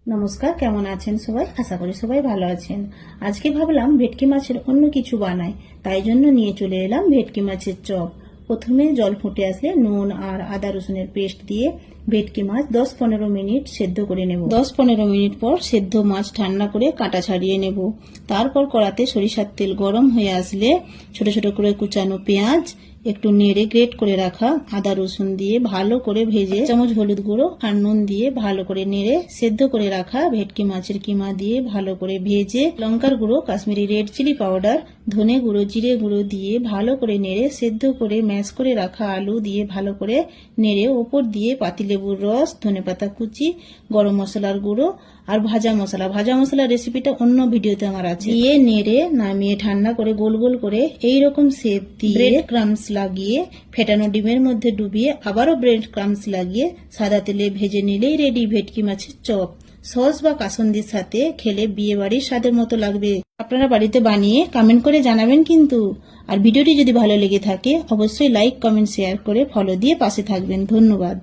নমস্কার, কেমন আছেন সবাই? আশা করি সবাই ভালো আছেন। আজকে ভাবলাম ভেটকি মাছের অন্য কিছু বানাই, তাই জন্য নিয়ে চলে এলাম ভেটকি মাছের চপ। প্রথমে জল ফুটে আসলে নুন আর আদা রসুনের পেস্ট দিয়ে ভেটকি মাছ 10-15 মিনিট সেদ্ধ করে নেব। 10-15 মিনিট পর সেদ্ধ মাছ ঠান্ডা করে কাঁটা ছাড়িয়ে নেব। তারপর কড়াতে সরিষার তেল গরম হয়ে আসলে ছোট ছোট করে কুচানো পেঁয়াজ, একটু নেড়ে গ্রেট করে রাখা আদা রসুন দিয়ে ভালো করে ভেজে চামচ হলুদ গুঁড়ো আর নুন দিয়ে ভালো করে নেড়ে সেদ্ধ করে রাখা ভেটকি মাছের কিমা দিয়ে ভালো করে ভেজে লঙ্কার গুঁড়ো, কাশ্মীরি রেড চিলি পাউডার, ধনে গুঁড়ো, জিরে গুঁড়ো দিয়ে ভালো করে নেড়ে সেদ্ধ করে ম্যাশ করে রাখা আলু দিয়ে ভালো করে নেড়ে ওপর দিয়ে পাতিলেবুর রস, ধনেপাতা কুচি, গরম মশলার গুঁড়ো আর ভাজা মশলা রেসিপিটা অন্য ভিডিওতে আমার আছে, দিয়ে নেড়ে নামিয়ে ঠান্ডা করে গোল গোল করে এইরকম শেপ দিয়ে ব্রেড ক্রাম্বস লাগিয়ে ফেটানো ডিমের মধ্যে ডুবিয়ে আবারও ব্রেড ক্রাম্বস লাগিয়ে সাদা তেলে ভেজে নিলেই রেডি ভেটকি মাছের চপ। সস বা কাসন্দির সাথে খেলে বিয়ে বাড়ির স্বাদের মতো লাগবে। আপনারা বাড়িতে বানিয়ে কমেন্ট করে জানাবেন কিন্তু। আর ভিডিওটি যদি ভালো লেগে থাকে অবশ্যই লাইক, কমেন্ট, শেয়ার করে ফলো দিয়ে পাশে থাকবেন। ধন্যবাদ।